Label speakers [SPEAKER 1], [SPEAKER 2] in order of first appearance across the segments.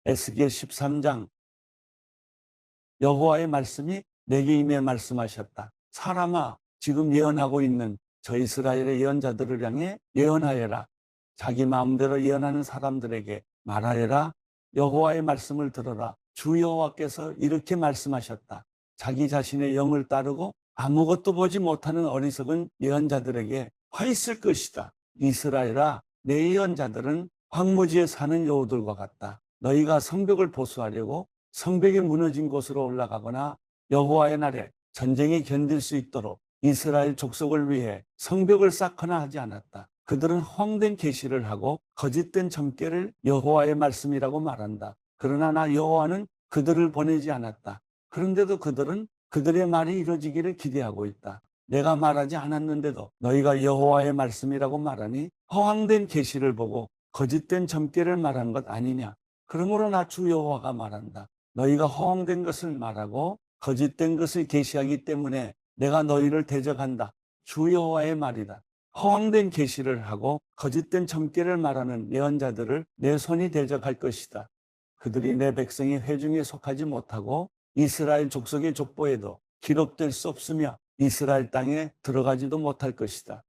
[SPEAKER 1] 에스겔 13장. 여호와의 말씀이 내게 임해 말씀하셨다. 사람아, 지금 예언하고 있는 저 이스라엘의 예언자들을 향해 예언하여라. 자기 마음대로 예언하는 사람들에게 말하여라. 여호와의 말씀을 들어라. 주 여호와께서 이렇게 말씀하셨다. 자기 자신의 영을 따르고 아무것도 보지 못하는 어리석은 예언자들에게 화 있을 것이다. 이스라엘아, 내 예언자들은 황무지에 사는 여우들과 같다. 너희가 성벽을 보수하려고 성벽이 무너진 곳으로 올라가거나 여호와의 날에 전쟁이 견딜 수 있도록 이스라엘 족속을 위해 성벽을 쌓거나 하지 않았다. 그들은 허황된 계시를 하고 거짓된 점괘를 여호와의 말씀이라고 말한다. 그러나 나 여호와는 그들을 보내지 않았다. 그런데도 그들은 그들의 말이 이루어지기를 기대하고 있다. 내가 말하지 않았는데도 너희가 여호와의 말씀이라고 말하니 허황된 계시를 보고 거짓된 점괘를 말한 것 아니냐. 그러므로 나 주 여호와가 말한다. 너희가 허황된 것을 말하고 거짓된 것을 계시하기 때문에 내가 너희를 대적한다. 주 여호와의 말이다. 허황된 계시를 하고 거짓된 점괘를 말하는 예언자들을 내 손이 대적할 것이다. 그들이 내 백성의 회중에 속하지 못하고 이스라엘 족속의 족보에도 기록될 수 없으며 이스라엘 땅에 들어가지도 못할 것이다.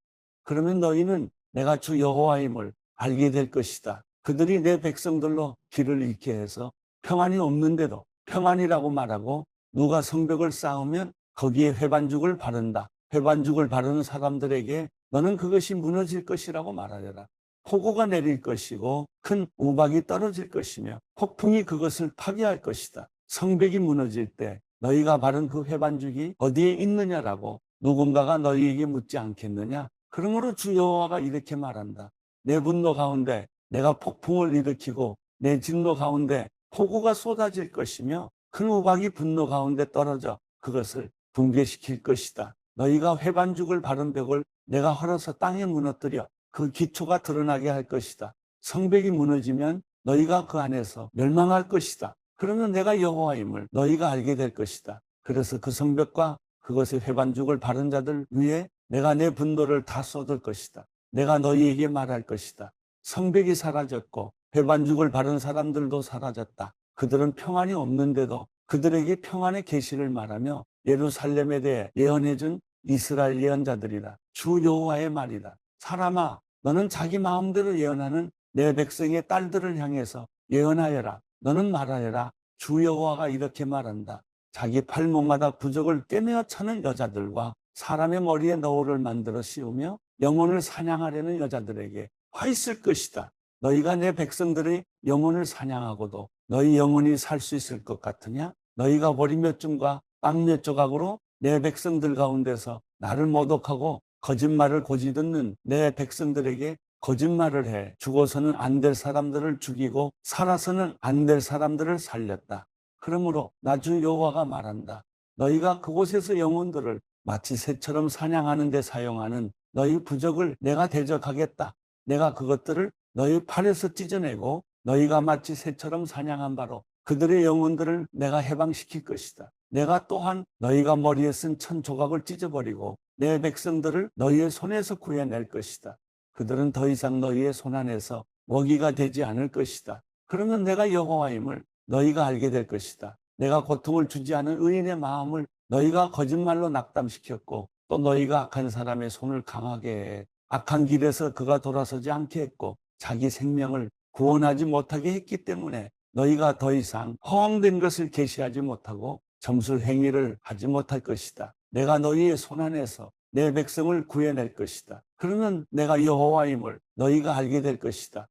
[SPEAKER 1] 그러면 너희는 내가 주 여호와임을 알게 될 것이다. 그들이 내 백성들로 길을 잃게 해서 평안이 없는데도 평안이라고 말하고 누가 성벽을 쌓으면 거기에 회반죽을 바른다. 회반죽을 바르는 사람들에게 너는 그것이 무너질 것이라고 말하여라. 폭우가 내릴 것이고 큰 우박이 떨어질 것이며 폭풍이 그것을 파괴할 것이다. 성벽이 무너질 때 너희가 바른 그 회반죽이 어디에 있느냐라고 누군가가 너희에게 묻지 않겠느냐. 그러므로 주 여호와가 이렇게 말한다. 내 분노 가운데 내가 폭풍을 일으키고 내 진노 가운데 폭우가 쏟아질 것이며 큰 우박이 분노 가운데 떨어져 그것을 붕괴시킬 것이다. 너희가 회반죽을 바른 벽을 내가 헐어서 땅에 무너뜨려 그 기초가 드러나게 할 것이다. 성벽이 무너지면 너희가 그 안에서 멸망할 것이다. 그러면 내가 여호와임을 너희가 알게 될 것이다. 그래서 그 성벽과 그것의 회반죽을 바른 자들 위에 내가 내 분노를 다 쏟을 것이다. 내가 너희에게 말할 것이다. 성벽이 사라졌고 회반죽을 바른 사람들도 사라졌다. 그들은 평안이 없는데도 그들에게 평안의 계시를 말하며 예루살렘에 대해 예언해준 이스라엘 예언자들이다. 주 여호와의 말이다. 사람아, 너는 자기 마음대로 예언하는 내 백성의 딸들을 향해서 예언하여라. 너는 말하여라. 주 여호와가 이렇게 말한다. 자기 팔목마다 부적을 꿰매어 차는 여자들과 사람의 머리에 너울을 만들어 씌우며 영혼을 사냥하려는 여자들에게 화 있을 것이다. 너희가 내 백성들의 영혼을 사냥하고도 너희 영혼이 살 수 있을 것 같으냐? 너희가 보리 몇 줌과 빵 몇 조각으로 내 백성들 가운데서 나를 모독하고 거짓말을 고지 듣는 내 백성들에게 거짓말을 해 죽어서는 안 될 사람들을 죽이고 살아서는 안 될 사람들을 살렸다. 그러므로 나 주 여호와가 말한다. 너희가 그곳에서 영혼들을 마치 새처럼 사냥하는 데 사용하는 너희 부적을 내가 대적하겠다. 내가 그것들을 너희 팔에서 찢어내고 너희가 마치 새처럼 사냥한 바로 그들의 영혼들을 내가 해방시킬 것이다. 내가 또한 너희가 머리에 쓴 천 조각을 찢어버리고 내 백성들을 너희의 손에서 구해낼 것이다. 그들은 더 이상 너희의 손 안에서 먹이가 되지 않을 것이다. 그러면 내가 여호와임을 너희가 알게 될 것이다. 내가 고통을 주지 않은 의인의 마음을 너희가 거짓말로 낙담시켰고 또 너희가 악한 사람의 손을 강하게 해 악한 길에서 그가 돌아서지 않게 했고 자기 생명을 구원하지 못하게 했기 때문에 너희가 더 이상 허황된 것을 계시하지 못하고 점술 행위를 하지 못할 것이다. 내가 너희의 손 안에서 내 백성을 구해낼 것이다. 그러면 내가 여호와임을 너희가 알게 될 것이다.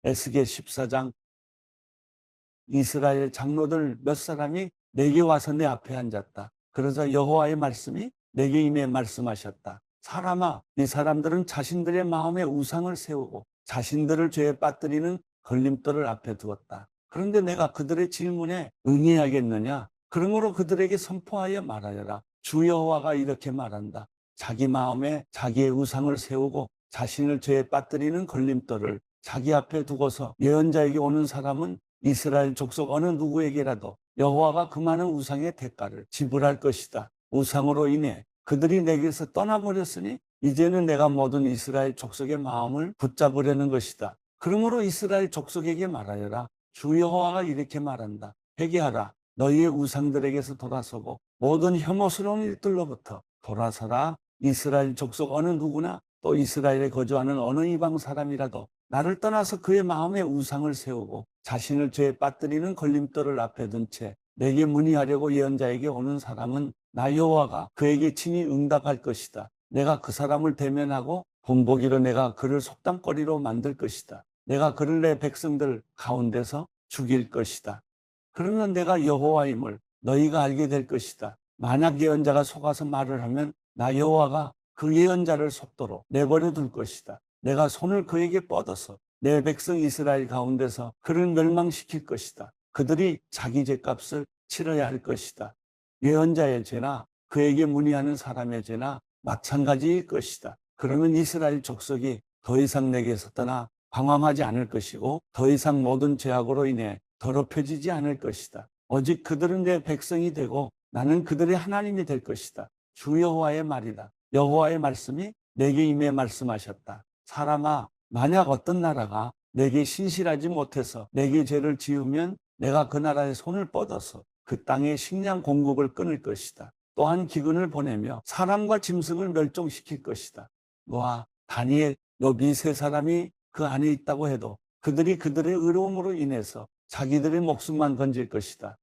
[SPEAKER 1] 에스겔 14장. 이스라엘 장로들 몇 사람이 내게 와서 내 앞에 앉았다. 그러자 여호와의 말씀이 내게 임해 말씀하셨다. 사람아, 이 사람들은 자신들의 마음에 우상을 세우고 자신들을 죄에 빠뜨리는 걸림돌을 앞에 두었다. 그런데 내가 그들의 질문에 응해야겠느냐? 그러므로 그들에게 선포하여 말하여라. 주 여호와가 이렇게 말한다. 자기 마음에 자기의 우상을 세우고 자신을 죄에 빠뜨리는 걸림돌을 자기 앞에 두고서 예언자에게 오는 사람은 이스라엘 족속 어느 누구에게라도 여호와가 그 많은 우상의 대가를 지불할 것이다. 우상으로 인해 그들이 내게서 떠나버렸으니 이제는 내가 모든 이스라엘 족속의 마음을 붙잡으려는 것이다. 그러므로 이스라엘 족속에게 말하여라. 주 여호와가 이렇게 말한다. 회개하라. 너희의 우상들에게서 돌아서고 모든 혐오스러운 일들로부터 돌아서라. 이스라엘 족속 어느 누구나 또 이스라엘에 거주하는 어느 이방 사람이라도 나를 떠나서 그의 마음에 우상을 세우고 자신을 죄에 빠뜨리는 걸림돌을 앞에 둔 채 내게 문의하려고 예언자에게 오는 사람은 나 여호와가 그에게 친히 응답할 것이다. 내가 그 사람을 대면하고 본보기로 내가 그를 속담거리로 만들 것이다. 내가 그를 내 백성들 가운데서 죽일 것이다. 그러면 내가 여호와임을 너희가 알게 될 것이다. 만약 예언자가 속아서 말을 하면 나 여호와가 그 예언자를 속도로 내버려 둘 것이다. 내가 손을 그에게 뻗어서 내 백성 이스라엘 가운데서 그를 멸망시킬 것이다. 그들이 자기 죄값을 치러야 할 것이다. 예언자의 죄나 그에게 문의하는 사람의 죄나 마찬가지일 것이다. 그러면 이스라엘 족속이 더 이상 내게서 떠나 방황하지 않을 것이고 더 이상 모든 죄악으로 인해 더럽혀지지 않을 것이다. 오직 그들은 내 백성이 되고 나는 그들의 하나님이 될 것이다. 주 여호와의 말이다. 여호와의 말씀이 내게 임해 말씀하셨다. 사람아, 만약 어떤 나라가 내게 신실하지 못해서 내게 죄를 지으면 내가 그 나라의 손을 뻗어서 그 땅의 식량 공급을 끊을 것이다. 또한 기근을 보내며 사람과 짐승을 멸종시킬 것이다. 노아, 다니엘, 욥이 세 사람이 그 안에 있다고 해도 그들이 그들의 의로움으로 인해서 자기들의 목숨만 건질 것이다.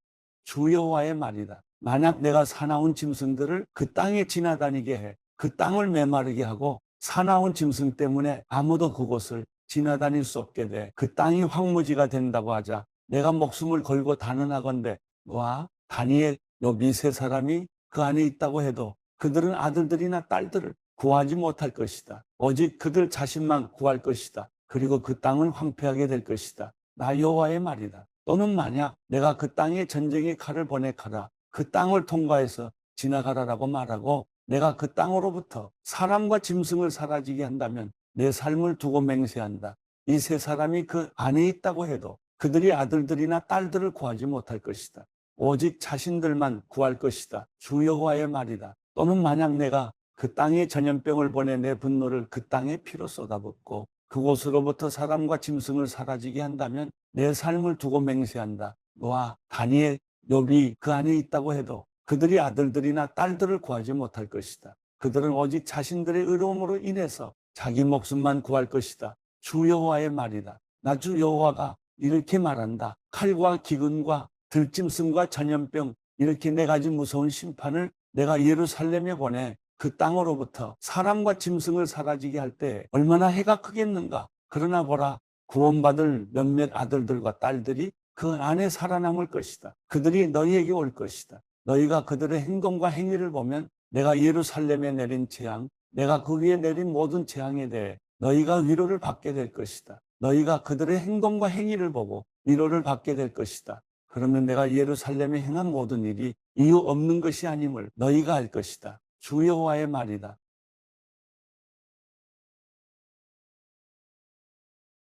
[SPEAKER 1] 주 여호와의 말이다. 만약 내가 사나운 짐승들을 그 땅에 지나다니게 해 그 땅을 메마르게 하고 사나운 짐승 때문에 아무도 그곳을 지나다닐 수 없게 돼 그 땅이 황무지가 된다고 하자 내가 목숨을 걸고 단언하건대 노아, 다니엘, 욥이 세 사람이 그 안에 있다고 해도 그들은 아들들이나 딸들을 구하지 못할 것이다. 오직 그들 자신만 구할 것이다. 그리고 그 땅은 황폐하게 될 것이다. 나 여호와의 말이다. 또는 만약 내가 그 땅에 전쟁의 칼을 보내가라. 그 땅을 통과해서 지나가라라고 말하고 내가 그 땅으로부터 사람과 짐승을 사라지게 한다면 내 삶을 두고 맹세한다. 이 세 사람이 그 안에 있다고 해도 그들이 아들들이나 딸들을 구하지 못할 것이다. 오직 자신들만 구할 것이다. 주 여호와의 말이다. 또는 만약 내가 그 땅에 전염병을 보내 내 분노를 그 땅에 피로 쏟아붓고 그곳으로부터 사람과 짐승을 사라지게 한다면 내 삶을 두고 맹세한다. 노아, 다니엘, 욥이 그 안에 있다고 해도 그들이 아들들이나 딸들을 구하지 못할 것이다. 그들은 오직 자신들의 의로움으로 인해서 자기 목숨만 구할 것이다. 주 여호와의 말이다. 나 주 여호와가 이렇게 말한다. 칼과 기근과 들짐승과 전염병 이렇게 네 가지 무서운 심판을 내가 예루살렘에 보내 그 땅으로부터 사람과 짐승을 사라지게 할 때 얼마나 해가 크겠는가. 그러나 보라, 구원받을 몇몇 아들들과 딸들이 그 안에 살아남을 것이다. 그들이 너희에게 올 것이다. 너희가 그들의 행동과 행위를 보면 내가 예루살렘에 내린 재앙, 내가 그 위에 내린 모든 재앙에 대해 너희가 위로를 받게 될 것이다. 너희가 그들의 행동과 행위를 보고 위로를 받게 될 것이다. 그러면 내가 예루살렘에 행한 모든 일이 이유 없는 것이 아님을 너희가 알 것이다. 주 여호와의 말이다.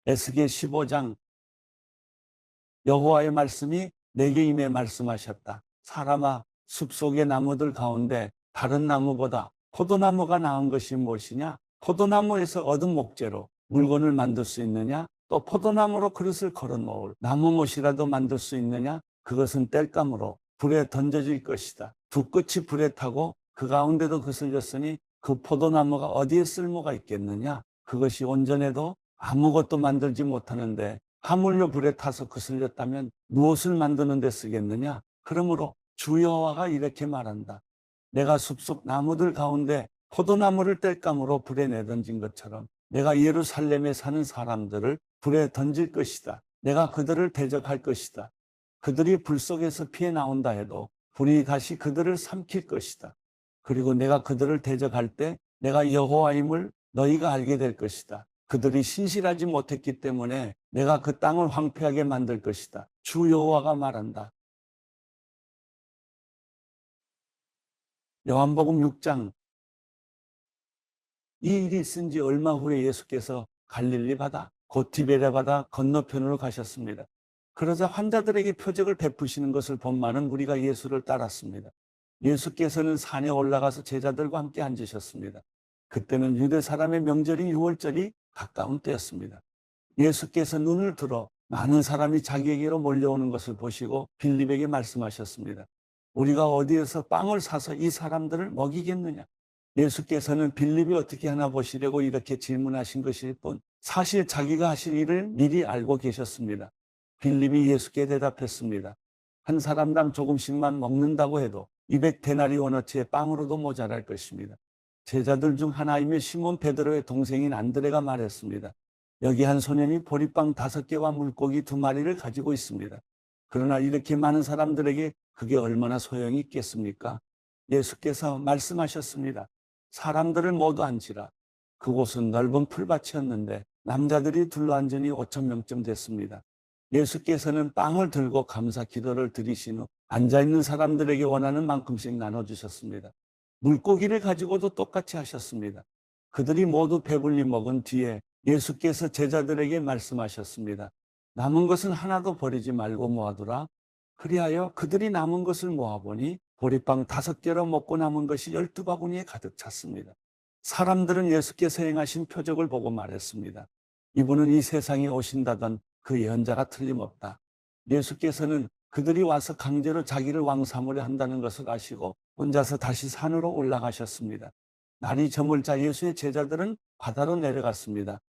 [SPEAKER 1] 에스겔 15장 여호와의 말씀이 내게 임해 말씀하셨다. 사람아, 숲속의 나무들 가운데 다른 나무보다 포도나무가 나은 것이 무엇이냐? 포도나무에서 얻은 목재로 물건을 만들 수 있느냐? 또 포도나무로 그릇을 걸어놓을 나무못이라도 만들 수 있느냐? 그것은 땔감으로 불에 던져질 것이다. 두 끝이 불에 타고 그 가운데도 거슬렸으니 그 포도나무가 어디에 쓸모가 있겠느냐? 그것이 온전해도 아무것도 만들지 못하는데 하물며 불에 타서 거슬렸다면 무엇을 만드는 데 쓰겠느냐? 그러므로 주 여호와가 이렇게 말한다. 내가 숲속 나무들 가운데 포도나무를 땔감으로 불에 내던진 것처럼 내가 예루살렘에 사는 사람들을 불에 던질 것이다. 내가 그들을 대적할 것이다. 그들이 불 속에서 피해 나온다 해도 불이 다시 그들을 삼킬 것이다. 그리고 내가 그들을 대적할 때 내가 여호와임을 너희가 알게 될 것이다. 그들이 신실하지 못했기 때문에 내가 그 땅을 황폐하게 만들 것이다. 주 여호와가 말한다. 요한복음 6장 이 일이 있은 지 얼마 후에 예수께서 갈릴리 바다 곧 디베레 바다 건너편으로 가셨습니다. 그러자 환자들에게 표적을 베푸시는 것을 본 많은 무리가 예수를 따랐습니다. 예수께서는 산에 올라가서 제자들과 함께 앉으셨습니다. 그때는 유대 사람의 명절인 유월절이 가까운 때였습니다. 예수께서 눈을 들어 많은 사람이 자기에게로 몰려오는 것을 보시고 빌립에게 말씀하셨습니다. 우리가 어디에서 빵을 사서 이 사람들을 먹이겠느냐? 예수께서는 빌립이 어떻게 하나 보시려고 이렇게 질문하신 것일 뿐 사실 자기가 하실 일을 미리 알고 계셨습니다. 빌립이 예수께 대답했습니다. 한 사람당 조금씩만 먹는다고 해도 200데나리온어치의 빵으로도 모자랄 것입니다. 제자들 중 하나이며 시몬 베드로의 동생인 안드레가 말했습니다. 여기 한 소년이 보리빵 5개와 물고기 2마리를 가지고 있습니다. 그러나 이렇게 많은 사람들에게 그게 얼마나 소용이 있겠습니까? 예수께서 말씀하셨습니다. 사람들을 모두 앉히라. 그곳은 넓은 풀밭이었는데 남자들이 둘러앉으니 5,000명쯤 됐습니다. 예수께서는 빵을 들고 감사 기도를 드리신 후 앉아있는 사람들에게 원하는 만큼씩 나눠주셨습니다. 물고기를 가지고도 똑같이 하셨습니다. 그들이 모두 배불리 먹은 뒤에 예수께서 제자들에게 말씀하셨습니다. 남은 것은 하나도 버리지 말고 모아두라. 그리하여 그들이 남은 것을 모아보니 보리빵 5개로 먹고 남은 것이 12바구니에 가득 찼습니다. 사람들은 예수께서 행하신 표적을 보고 말했습니다. 이분은 이 세상에 오신다던 그 예언자가 틀림없다. 예수께서는 그들이 와서 강제로 자기를 왕 삼으려 한다는 것을 아시고 혼자서 다시 산으로 올라가셨습니다. 날이 저물자 예수의 제자들은 바다로 내려갔습니다.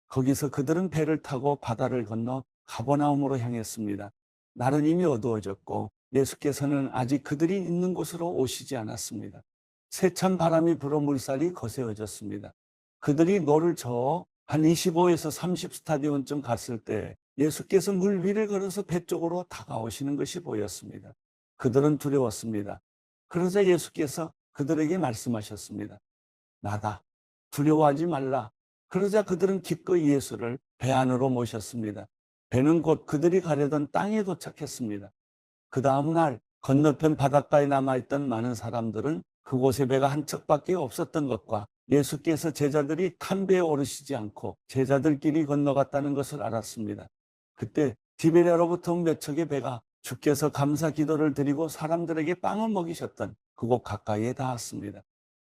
[SPEAKER 1] 거기서 그들은 배를 타고 바다를 건너 가버나움으로 향했습니다. 날은 이미 어두워졌고 예수께서는 아직 그들이 있는 곳으로 오시지 않았습니다. 세찬 바람이 불어 물살이 거세어졌습니다. 그들이 노를 저어 한 25에서 30스타디온쯤 갔을 때 예수께서 물 위를 걸어서 배 쪽으로 다가오시는 것이 보였습니다. 그들은 두려웠습니다. 그러자 예수께서 그들에게 말씀하셨습니다. 나다. 두려워하지 말라. 그러자 그들은 기꺼이 예수를 배 안으로 모셨습니다. 배는 곧 그들이 가려던 땅에 도착했습니다. 그 다음 날 건너편 바닷가에 남아있던 많은 사람들은 그곳에 배가 한 척밖에 없었던 것과 예수께서 제자들이 탄 배에 오르시지 않고 제자들끼리 건너갔다는 것을 알았습니다. 그때 디베랴로부터 온 몇 척의 배가 주께서 감사 기도를 드리고 사람들에게 빵을 먹이셨던 그곳 가까이에 닿았습니다.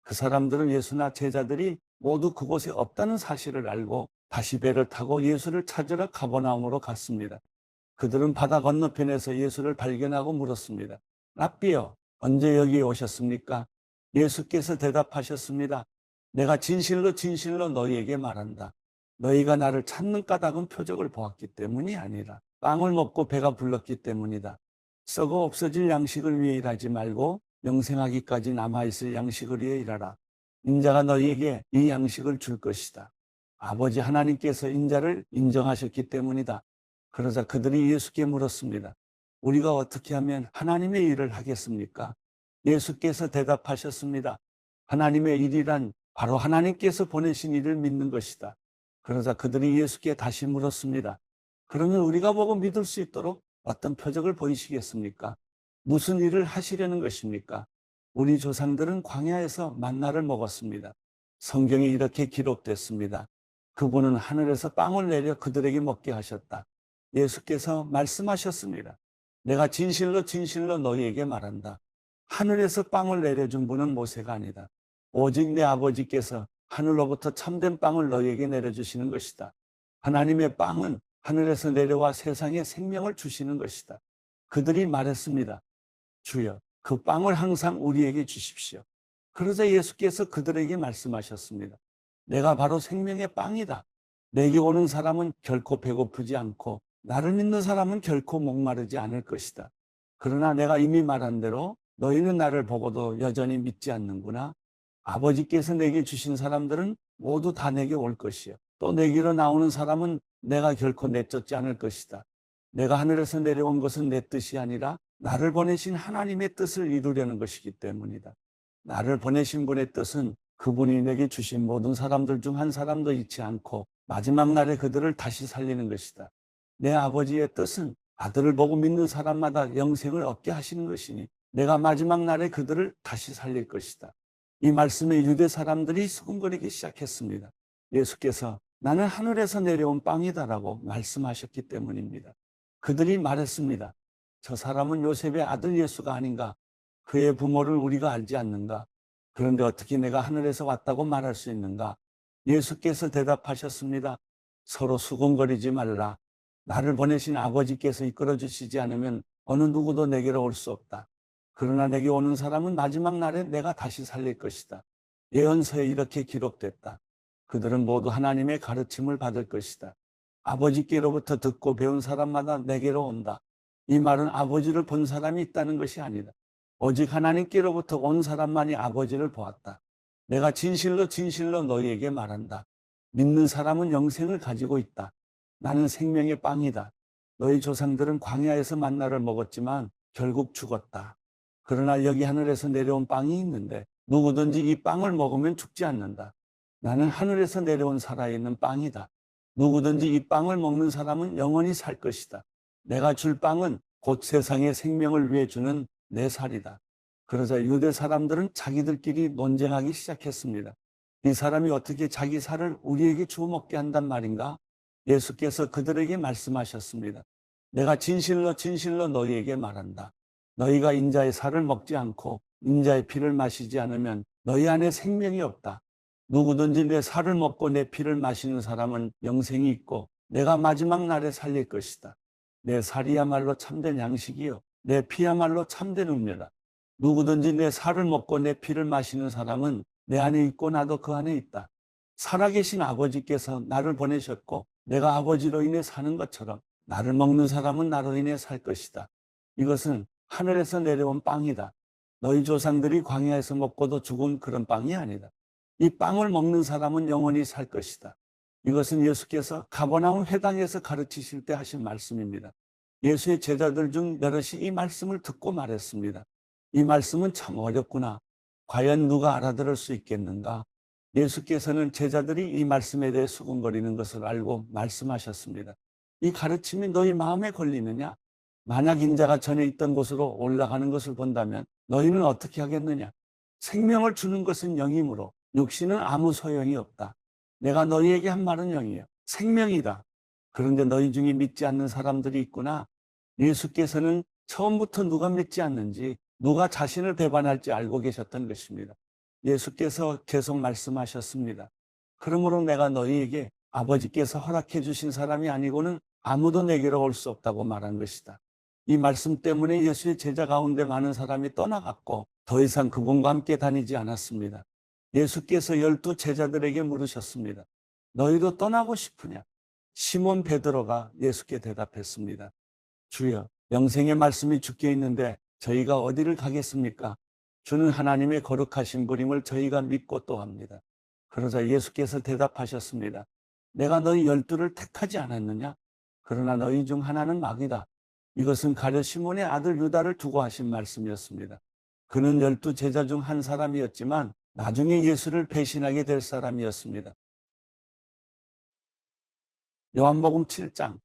[SPEAKER 1] 그 사람들은 예수나 제자들이 모두 그곳에 없다는 사실을 알고 다시 배를 타고 예수를 찾으러 가버나움으로 갔습니다. 그들은 바다 건너편에서 예수를 발견하고 물었습니다. 랍비여, 언제 여기에 오셨습니까? 예수께서 대답하셨습니다. 내가 진실로 진실로 너희에게 말한다. 너희가 나를 찾는 까닭은 표적을 보았기 때문이 아니라 빵을 먹고 배가 불렀기 때문이다. 썩어 없어질 양식을 위해 일하지 말고 영생하기까지 남아있을 양식을 위해 일하라. 인자가 너희에게 이 양식을 줄 것이다. 아버지 하나님께서 인자를 인정하셨기 때문이다. 그러자 그들이 예수께 물었습니다. 우리가 어떻게 하면 하나님의 일을 하겠습니까? 예수께서 대답하셨습니다. 하나님의 일이란 바로 하나님께서 보내신 일을 믿는 것이다. 그러자 그들이 예수께 다시 물었습니다. 그러면 우리가 보고 믿을 수 있도록 어떤 표적을 보이시겠습니까? 무슨 일을 하시려는 것입니까? 우리 조상들은 광야에서 만나를 먹었습니다. 성경에 이렇게 기록됐습니다. 그분은 하늘에서 빵을 내려 그들에게 먹게 하셨다. 예수께서 말씀하셨습니다. 내가 진실로 진실로 너희에게 말한다. 하늘에서 빵을 내려준 분은 모세가 아니다. 오직 내 아버지께서 하늘로부터 참된 빵을 너희에게 내려주시는 것이다. 하나님의 빵은 하늘에서 내려와 세상에 생명을 주시는 것이다. 그들이 말했습니다. 주여, 그 빵을 항상 우리에게 주십시오. 그러자 예수께서 그들에게 말씀하셨습니다. 내가 바로 생명의 빵이다. 내게 오는 사람은 결코 배고프지 않고 나를 믿는 사람은 결코 목마르지 않을 것이다. 그러나 내가 이미 말한 대로 너희는 나를 보고도 여전히 믿지 않는구나. 아버지께서 내게 주신 사람들은 모두 다 내게 올 것이요. 또 내게로 나오는 사람은 내가 결코 내쫓지 않을 것이다. 내가 하늘에서 내려온 것은 내 뜻이 아니라 나를 보내신 하나님의 뜻을 이루려는 것이기 때문이다. 나를 보내신 분의 뜻은 그분이 내게 주신 모든 사람들 중 한 사람도 잃지 않고 마지막 날에 그들을 다시 살리는 것이다. 내 아버지의 뜻은 아들을 보고 믿는 사람마다 영생을 얻게 하시는 것이니 내가 마지막 날에 그들을 다시 살릴 것이다. 이 말씀에 유대 사람들이 수군거리기 시작했습니다. 예수께서 나는 하늘에서 내려온 빵이다라고 말씀하셨기 때문입니다. 그들이 말했습니다. 저 사람은 요셉의 아들 예수가 아닌가? 그의 부모를 우리가 알지 않는가? 그런데 어떻게 내가 하늘에서 왔다고 말할 수 있는가? 예수께서 대답하셨습니다. 서로 수군거리지 말라. 나를 보내신 아버지께서 이끌어 주시지 않으면 어느 누구도 내게로 올 수 없다. 그러나 내게 오는 사람은 마지막 날에 내가 다시 살릴 것이다. 예언서에 이렇게 기록됐다. 그들은 모두 하나님의 가르침을 받을 것이다. 아버지께로부터 듣고 배운 사람마다 내게로 온다. 이 말은 아버지를 본 사람이 있다는 것이 아니다. 오직 하나님께로부터 온 사람만이 아버지를 보았다. 내가 진실로 진실로 너희에게 말한다. 믿는 사람은 영생을 가지고 있다. 나는 생명의 빵이다. 너희 조상들은 광야에서 만나를 먹었지만 결국 죽었다. 그러나 여기 하늘에서 내려온 빵이 있는데 누구든지 이 빵을 먹으면 죽지 않는다. 나는 하늘에서 내려온 살아있는 빵이다. 누구든지 이 빵을 먹는 사람은 영원히 살 것이다. 내가 줄 빵은 곧 세상의 생명을 위해 주는 내 살이다. 그러자 유대 사람들은 자기들끼리 논쟁하기 시작했습니다. 이 사람이 어떻게 자기 살을 우리에게 주워 먹게 한단 말인가? 예수께서 그들에게 말씀하셨습니다. 내가 진실로 진실로 너희에게 말한다. 너희가 인자의 살을 먹지 않고 인자의 피를 마시지 않으면 너희 안에 생명이 없다. 누구든지 내 살을 먹고 내 피를 마시는 사람은 영생이 있고 내가 마지막 날에 살릴 것이다. 내 살이야말로 참된 양식이요 내 피야말로 참된 음료다. 누구든지 내 살을 먹고 내 피를 마시는 사람은 내 안에 있고 나도 그 안에 있다. 살아계신 아버지께서 나를 보내셨고 내가 아버지로 인해 사는 것처럼 나를 먹는 사람은 나로 인해 살 것이다. 이것은 하늘에서 내려온 빵이다. 너희 조상들이 광야에서 먹고도 죽은 그런 빵이 아니다. 이 빵을 먹는 사람은 영원히 살 것이다. 이것은 예수께서 가버나움 회당에서 가르치실 때 하신 말씀입니다. 예수의 제자들 중 여럿이 이 말씀을 듣고 말했습니다. 이 말씀은 참 어렵구나. 과연 누가 알아들을 수 있겠는가? 예수께서는 제자들이 이 말씀에 대해 수군거리는 것을 알고 말씀하셨습니다. 이 가르침이 너희 마음에 걸리느냐? 만약 인자가 전에 있던 곳으로 올라가는 것을 본다면 너희는 어떻게 하겠느냐? 생명을 주는 것은 영이므로 육신은 아무 소용이 없다. 내가 너희에게 한 말은 영이요 생명이다. 그런데 너희 중에 믿지 않는 사람들이 있구나. 예수께서는 처음부터 누가 믿지 않는지 누가 자신을 배반할지 알고 계셨던 것입니다. 예수께서 계속 말씀하셨습니다. 그러므로 내가 너희에게 아버지께서 허락해 주신 사람이 아니고는 아무도 내게로 올 수 없다고 말한 것이다. 이 말씀 때문에 예수의 제자 가운데 많은 사람이 떠나갔고 더 이상 그분과 함께 다니지 않았습니다. 예수께서 12 제자들에게 물으셨습니다. 너희도 떠나고 싶으냐? 시몬 베드로가 예수께 대답했습니다. 주여, 영생의 말씀이 주께 있는데 저희가 어디를 가겠습니까? 주는 하나님의 거룩하신 분임을 저희가 믿고 또 합니다. 그러자 예수께서 대답하셨습니다. 내가 너희 12를 택하지 않았느냐? 그러나 너희 중 하나는 마귀다. 이것은 가룟 시몬의 아들 유다를 두고 하신 말씀이었습니다. 그는 12 제자 중 한 사람이었지만 나중에 예수를 배신하게 될 사람이었습니다. 요한복음 7장.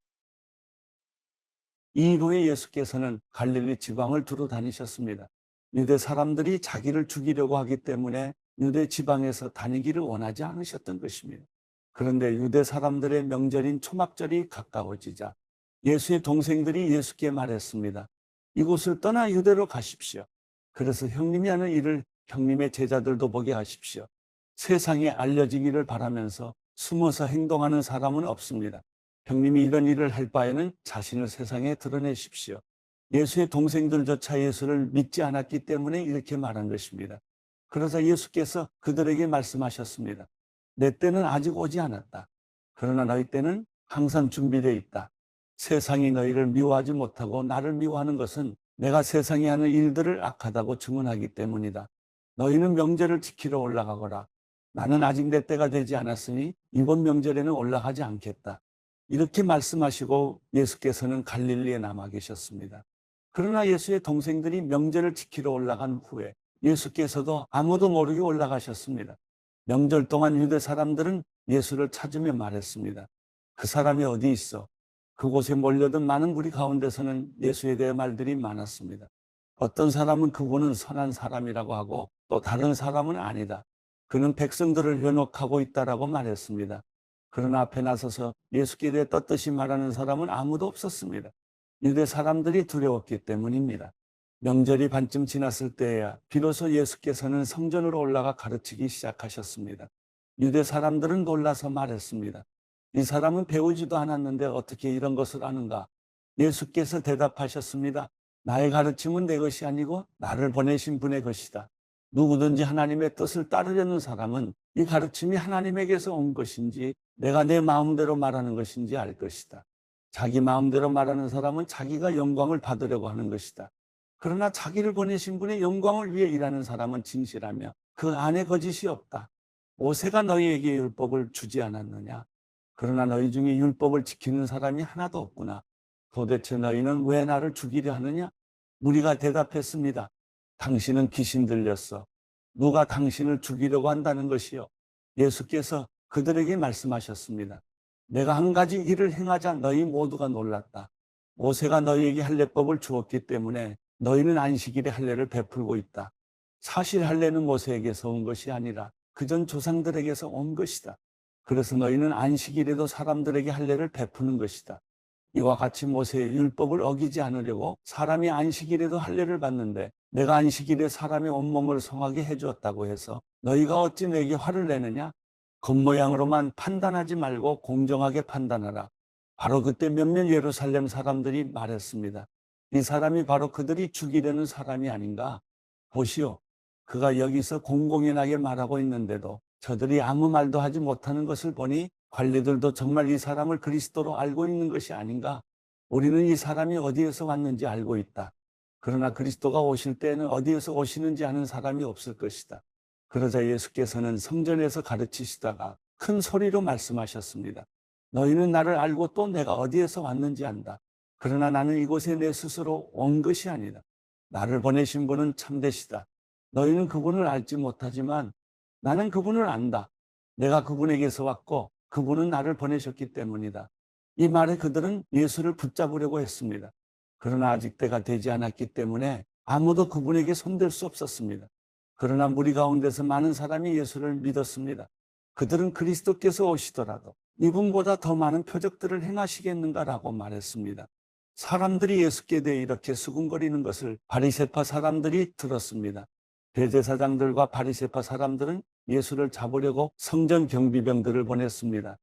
[SPEAKER 1] 이후에 예수께서는 갈릴리 지방을 두루 다니셨습니다. 유대 사람들이 자기를 죽이려고 하기 때문에 유대 지방에서 다니기를 원하지 않으셨던 것입니다. 그런데 유대 사람들의 명절인 초막절이 가까워지자 예수의 동생들이 예수께 말했습니다. 이곳을 떠나 유대로 가십시오. 그래서 형님이 하는 일을 형님의 제자들도 보게 하십시오. 세상에 알려지기를 바라면서 숨어서 행동하는 사람은 없습니다. 형님이 이런 일을 할 바에는 자신을 세상에 드러내십시오. 예수의 동생들조차 예수를 믿지 않았기 때문에 이렇게 말한 것입니다. 그러자 예수께서 그들에게 말씀하셨습니다. 내 때는 아직 오지 않았다. 그러나 너희 때는 항상 준비되어 있다. 세상이 너희를 미워하지 못하고 나를 미워하는 것은 내가 세상에 하는 일들을 악하다고 증언하기 때문이다. 너희는 명절을 지키러 올라가거라. 나는 아직 내 때가 되지 않았으니 이번 명절에는 올라가지 않겠다. 이렇게 말씀하시고 예수께서는 갈릴리에 남아 계셨습니다. 그러나 예수의 동생들이 명절을 지키러 올라간 후에 예수께서도 아무도 모르게 올라가셨습니다. 명절 동안 유대 사람들은 예수를 찾으며 말했습니다. 그 사람이 어디 있어? 그곳에 몰려든 많은 무리 가운데서는 예수에 대해 말들이 많았습니다. 어떤 사람은 그분은 선한 사람이라고 하고 또 다른 사람은 아니다. 그는 백성들을 현혹하고 있다라고 말했습니다. 그러나 앞에 나서서 예수께 대해 떳떳이 말하는 사람은 아무도 없었습니다. 유대 사람들이 두려웠기 때문입니다. 명절이 반쯤 지났을 때에야 비로소 예수께서는 성전으로 올라가 가르치기 시작하셨습니다. 유대 사람들은 놀라서 말했습니다. 이 사람은 배우지도 않았는데 어떻게 이런 것을 아는가? 예수께서 대답하셨습니다. 나의 가르침은 내 것이 아니고 나를 보내신 분의 것이다. 누구든지 하나님의 뜻을 따르려는 사람은 이 가르침이 하나님에게서 온 것인지 내가 내 마음대로 말하는 것인지 알 것이다. 자기 마음대로 말하는 사람은 자기가 영광을 받으려고 하는 것이다. 그러나 자기를 보내신 분의 영광을 위해 일하는 사람은 진실하며 그 안에 거짓이 없다. 모세가 너희에게 율법을 주지 않았느냐? 그러나 너희 중에 율법을 지키는 사람이 하나도 없구나. 도대체 너희는 왜 나를 죽이려 하느냐? 무리가 대답했습니다. 당신은 귀신 들렸어. 누가 당신을 죽이려고 한다는 것이요? 예수께서 그들에게 말씀하셨습니다. 내가 한 가지 일을 행하자 너희 모두가 놀랐다. 모세가 너희에게 할례법을 주었기 때문에 너희는 안식일에 할례를 베풀고 있다. 사실 할례는 모세에게서 온 것이 아니라 그전 조상들에게서 온 것이다. 그래서 너희는 안식일에도 사람들에게 할례를 베푸는 것이다. 이와 같이 모세의 율법을 어기지 않으려고 사람이 안식일에도 할례를 받는데 내가 안식일에 사람의 온몸을 성하게 해주었다고 해서 너희가 어찌 내게 화를 내느냐? 겉모양으로만 판단하지 말고 공정하게 판단하라. 바로 그때 몇몇 예루살렘 사람들이 말했습니다. 이 사람이 바로 그들이 죽이려는 사람이 아닌가? 보시오. 그가 여기서 공공연하게 말하고 있는데도 저들이 아무 말도 하지 못하는 것을 보니 관리들도 정말 이 사람을 그리스도로 알고 있는 것이 아닌가? 우리는 이 사람이 어디에서 왔는지 알고 있다. 그러나 그리스도가 오실 때에는 어디에서 오시는지 아는 사람이 없을 것이다. 그러자 예수께서는 성전에서 가르치시다가 큰 소리로 말씀하셨습니다. 너희는 나를 알고 또 내가 어디에서 왔는지 안다. 그러나 나는 이곳에 내 스스로 온 것이 아니다. 나를 보내신 분은 참되시다. 너희는 그분을 알지 못하지만 나는 그분을 안다. 내가 그분에게서 왔고 그분은 나를 보내셨기 때문이다. 이 말에 그들은 예수를 붙잡으려고 했습니다. 그러나 아직 때가 되지 않았기 때문에 아무도 그분에게 손댈 수 없었습니다. 그러나 무리 가운데서 많은 사람이 예수를 믿었습니다. 그들은 그리스도께서 오시더라도 이분보다 더 많은 표적들을 행하시겠는가라고 말했습니다. 사람들이 예수께 대해 이렇게 수군거리는 것을 바리새파 사람들이 들었습니다. 대제사장들과 바리새파 사람들은 예수를 잡으려고 성전 경비병들을 보냈습니다.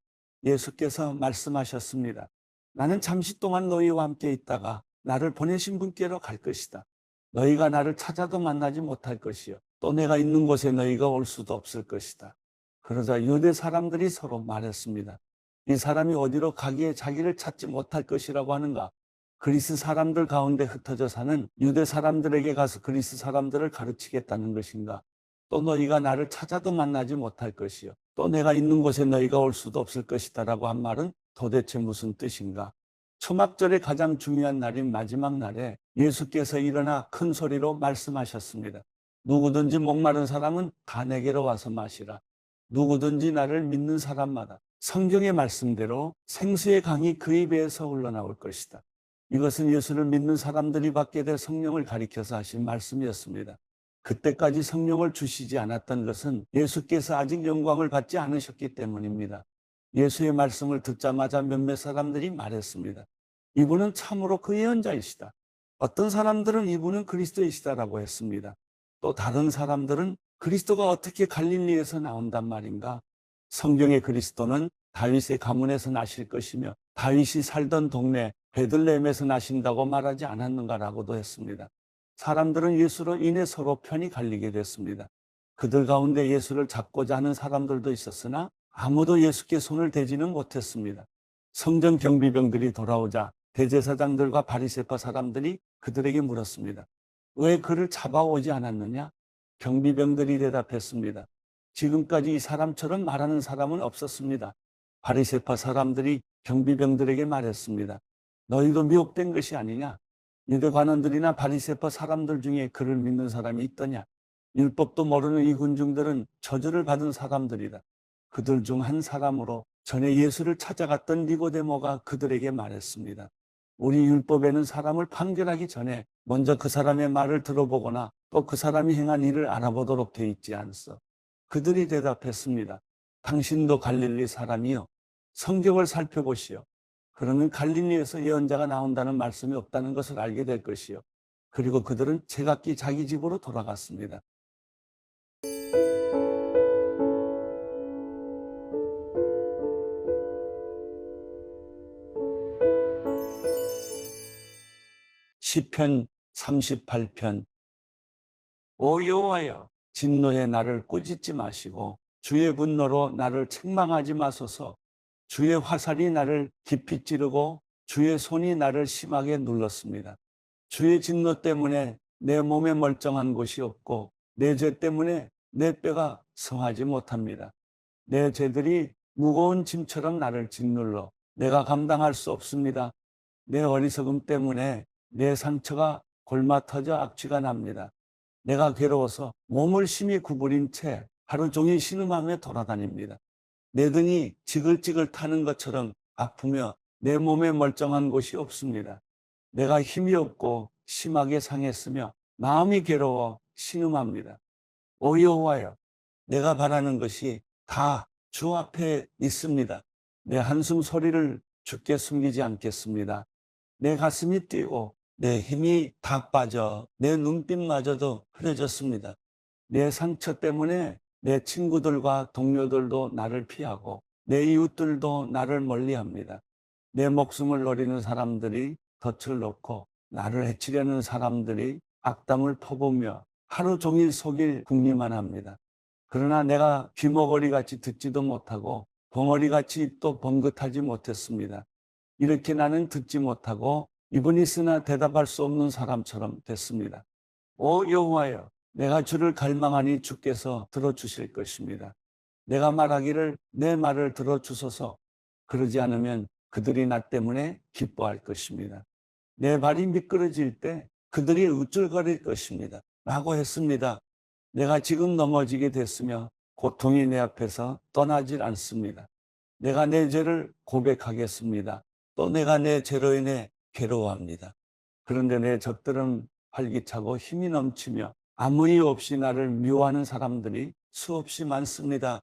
[SPEAKER 1] 예수께서 말씀하셨습니다. 나는 잠시 동안 너희와 함께 있다가 나를 보내신 분께로 갈 것이다. 너희가 나를 찾아도 만나지 못할 것이요. 또 내가 있는 곳에 너희가 올 수도 없을 것이다. 그러자 유대 사람들이 서로 말했습니다. 이 사람이 어디로 가기에 자기를 찾지 못할 것이라고 하는가? 그리스 사람들 가운데 흩어져 사는 유대 사람들에게 가서 그리스 사람들을 가르치겠다는 것인가? 또 너희가 나를 찾아도 만나지 못할 것이요. 또 내가 있는 곳에 너희가 올 수도 없을 것이다 라고 한 말은 도대체 무슨 뜻인가? 초막절의 가장 중요한 날인 마지막 날에 예수께서 일어나 큰 소리로 말씀하셨습니다. 누구든지 목마른 사람은 다 내게로 와서 마시라. 누구든지 나를 믿는 사람마다 성경의 말씀대로 생수의 강이 그 입에서 흘러나올 것이다. 이것은 예수를 믿는 사람들이 받게 될 성령을 가리켜서 하신 말씀이었습니다. 그때까지 성령을 주시지 않았던 것은 예수께서 아직 영광을 받지 않으셨기 때문입니다. 예수의 말씀을 듣자마자 몇몇 사람들이 말했습니다. 이분은 참으로 그 예언자이시다. 어떤 사람들은 이분은 그리스도이시다라고 했습니다. 또 다른 사람들은 그리스도가 어떻게 갈릴리에서 나온단 말인가? 성경의 그리스도는 다윗의 가문에서 나실 것이며 다윗이 살던 동네 베들레헴에서 나신다고 말하지 않았는가라고도 했습니다. 사람들은 예수로 인해 서로 편이 갈리게 됐습니다. 그들 가운데 예수를 잡고자 하는 사람들도 있었으나 아무도 예수께 손을 대지는 못했습니다. 성전 경비병들이 돌아오자 대제사장들과 바리새파 사람들이 그들에게 물었습니다. 왜 그를 잡아오지 않았느냐? 경비병들이 대답했습니다. 지금까지 이 사람처럼 말하는 사람은 없었습니다. 바리새파 사람들이 경비병들에게 말했습니다. 너희도 미혹된 것이 아니냐? 유대 관원들이나 바리새파 사람들 중에 그를 믿는 사람이 있더냐? 율법도 모르는 이 군중들은 저주를 받은 사람들이다. 그들 중 한 사람으로 전에 예수를 찾아갔던 니고데모가 그들에게 말했습니다. 우리 율법에는 사람을 판결하기 전에 먼저 그 사람의 말을 들어보거나 또 그 사람이 행한 일을 알아보도록 돼 있지 않소. 그들이 대답했습니다. 당신도 갈릴리 사람이요. 성경을 살펴보시오. 그러면 갈릴리에서 예언자가 나온다는 말씀이 없다는 것을 알게 될 것이요. 그리고 그들은 제각기 자기 집으로 돌아갔습니다. 시편 38편. 오 여호와여, 진노에 나를 꾸짖지 마시고 주의 분노로 나를 책망하지 마소서. 주의 화살이 나를 깊이 찌르고 주의 손이 나를 심하게 눌렀습니다. 주의 진노 때문에 내 몸에 멀쩡한 곳이 없고 내 죄 때문에 내 뼈가 성하지 못합니다. 내 죄들이 무거운 짐처럼 나를 짓눌러 내가 감당할 수 없습니다. 내 어리석음 때문에 내 상처가 골마 터져 악취가 납니다. 내가 괴로워서 몸을 심히 구부린 채 하루 종일 신음하며 돌아다닙니다. 내 등이 지글지글 타는 것처럼 아프며 내 몸에 멀쩡한 곳이 없습니다. 내가 힘이 없고 심하게 상했으며 마음이 괴로워 신음합니다. 오 여호와여, 내가 바라는 것이 다 주 앞에 있습니다. 내 한숨 소리를 주께 숨기지 않겠습니다. 내 가슴이 뛰고 내 힘이 다 빠져 내 눈빛마저도 흐려졌습니다. 내 상처 때문에 내 친구들과 동료들도 나를 피하고 내 이웃들도 나를 멀리합니다. 내 목숨을 노리는 사람들이 덫을 놓고 나를 해치려는 사람들이 악담을 퍼부으며 하루 종일 속일 궁리만 합니다. 그러나 내가 귀머거리같이 듣지도 못하고 벙어리같이 또 번긋하지 못했습니다. 이렇게 나는 듣지 못하고 입은 있으나 대답할 수 없는 사람처럼 됐습니다. 오 여호와여, 내가 주를 갈망하니 주께서 들어주실 것입니다. 내가 말하기를 내 말을 들어주소서. 그러지 않으면 그들이 나 때문에 기뻐할 것입니다. 내 발이 미끄러질 때 그들이 우쭐거릴 것입니다. 라고 했습니다. 내가 지금 넘어지게 됐으며 고통이 내 앞에서 떠나질 않습니다. 내가 내 죄를 고백하겠습니다. 또 내가 내 죄로 인해 괴로워합니다. 그런데 내 적들은 활기차고 힘이 넘치며 아무 이유 없이 나를 미워하는 사람들이 수없이 많습니다.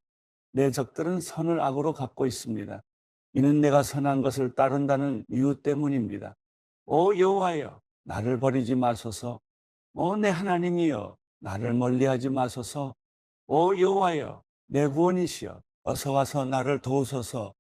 [SPEAKER 1] 내 적들은 선을 악으로 갚고 있습니다. 이는 내가 선한 것을 따른다는 이유 때문입니다. 오 여호와여, 나를 버리지 마소서. 오 내 하나님이여, 나를 멀리하지 마소서. 오 여호와여, 내 구원이시여, 어서 와서 나를 도우소서.